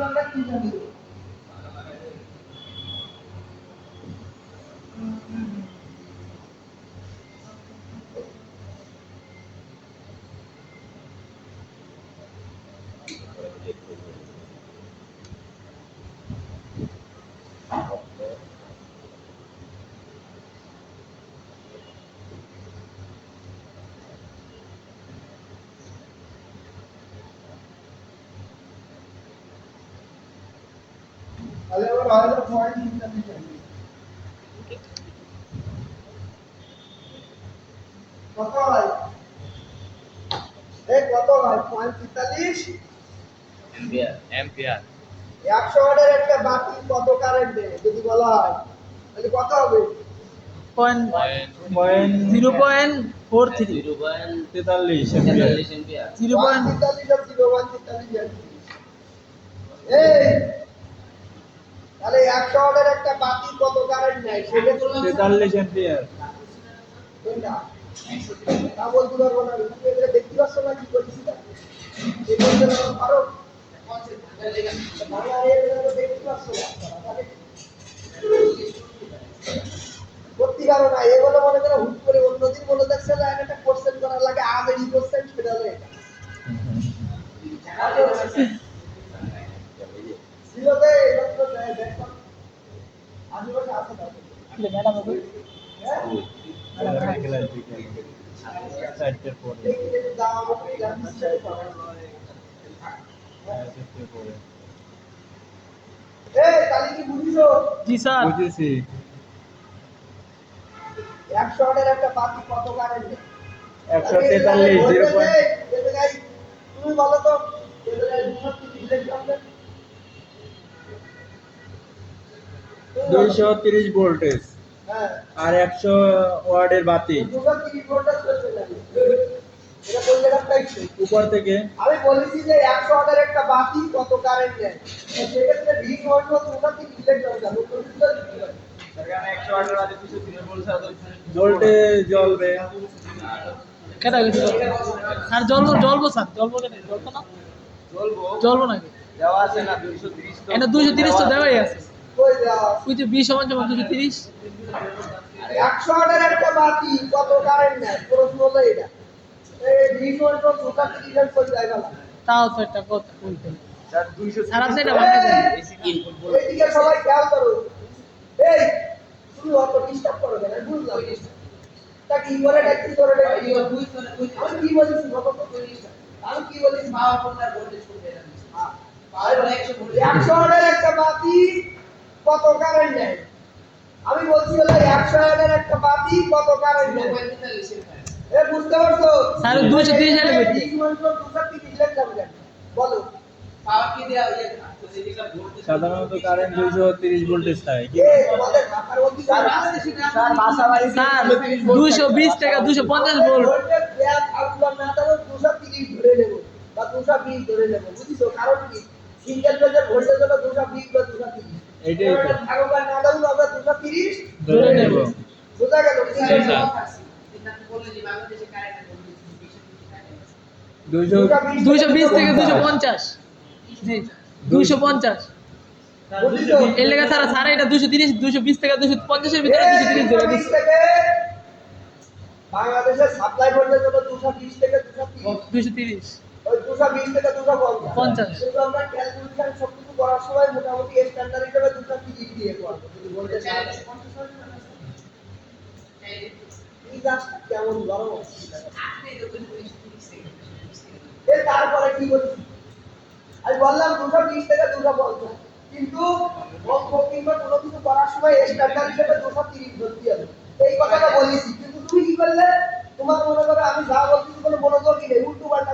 আমরা কি জানি তাহলে আবার হয়তো পয়েন্ট নিতে চাই কত হয় কত হয় 45 एम्पियर एम्पियर 100 ওয়াটের একটা বাতি কত কারেন্ট দেয় যদি বলা হয় তাহলে কত হবে 0.43 एम्पियर 0.43 এই তাহলে 100 ওয়াটের একটা বাতি কত কারেন্ট নেয় সেটা 43 एम्पियर কোনটা তা বলতে পারবো না তুমি এটা দেখতে পাচ্ছ না কি করছিস এই বলতে পারো ভাই আরে এটা তো দেখতে পাচ্ছ না তাহলে করতে পারো না এগুলো মনে করো হুট করে অন্যদিন বলে দেখছে না একটা কোশ্চেন করার লাগে আবেরি কোশ্চেন সেটা হলো এটা ছিল বে মাত্র দেখো আদিবাসী আছে না ম্যাডাম হবে ম্যাডাম ক্লাস দিকে চারটের পরে দেখি দাও আমাকে জানতে চাই পরে তাহলে কি বুঝিছো জি স্যার বুঝেছি 100 ওয়াটের একটা বাতি কত কারেন্ট 143 তুমি বলো তো 230 ভোল্টেজ হ্যাঁ আর 100 ওয়াটের বাতি 230 ভোল্টেজ চলছে না এটা কোন জায়গা পাইছো উপর থেকে আমি বলেছি যে 100 ওয়াটের একটা বাতি কত কারেন্ট নেয় সেক্ষেত্রে V ভোল্ট 230 ইলেকট্রন যাবে এখানে 100 ওয়াটের বাদে 230 ভোল্ট আছে জ্বলতে জ্বলবে কেটা গেছে স্যার জ্বলবো স্যার জ্বলবো কেন জ্বলবো না জ্বলবো নাকি দেওয়া আছে না 230 তো এটা 230 তো দেওয়াই আছে কই দাও ওই যে 20 সমান সমান 230 100 ওয়াটের একটা বাতি কত কারেন্ট নেয় প্রশ্ন হলো এটা এই V ভোল্ট 230 ইলেকট্রন চলে যায় না তাও তো একটা কথা বলতে স্যার 200 স্যার আপনি এটা বানিয়ে দেন বেসিক ইনপুট এইদিকে সবাই খেয়াল করো এই তুমি অত ডিস্টার্ব করো না বুঝলাম তা কি করে ডাকি করে ডাকি আমি কি বলেছি বাবা তো আমি কি বলেছি পাওয়ার কোনটা ভোল্টেজ কোনটা হ্যাঁ পাওয়ার 100 ভোল্ট 100 ওয়াটের একটা বাতি কত কারেন্ট নেয় আমি বলছি হলো 100 ওয়াটের একটা বাতি কত কারেন্ট নেয় বুঝতে পারছো স্যার 230 এর মধ্যে 20 ভোল্ট 230 ইলেকট্রন যাবে বলো পাওয়ার কি দেয়া হইছে সাধারণত কারেন্ট 230 ভোল্টেজ থাকে তোমাদের মাথার অধিকার আছে স্যার বাসাবাড়ি স্যার 220 টাকা 250 ভোল্ট ভোল্টেজ দেয়া আউটলার না দাও 230 ধরে নেব বা 220 ধরে নেব বুঝিছো কারণ কি সিঙ্গেল ফেজের ভোল্টেজ হলো 220 বা 230 এইটাই তো আউটলার না দাও আমরা 230 ধরে নেব বুঝা গেল জি স্যার 220 থেকে 250 জি 250 এর লেগে স্যার স্যার এটা 230 220 থেকে 250 এর ভিতরে 230 ধরে দিচ্ছে বাংলাদেশের সাপ্লাই ভোল্টেজ হলো 220 থেকে 230 230 ওই 220 থেকে 250 50 কিন্তু আমরা ক্যালকুলেশন সবকিছু করার সময় মোটামুটি স্ট্যান্ডার্ড হিসেবে 230 দিয়ে করব যদি ভোল্টেজ 50 হয় এই গাছটা কেমন গরম তারপরে কি বলছি আমি বললাম 220 থেকে 250 কিন্তু অঙ্ক কিংবা কোনো কিছু করার সময় স্ট্যান্ডার্ড হিসেবে 230 ধরতে হবে এই কথাটা বলেছি কিন্তু তুমি কি করলে তোমার মনে করো আমি যা বলছি কোনো মনোযোগই নেই উল্টো পাল্টা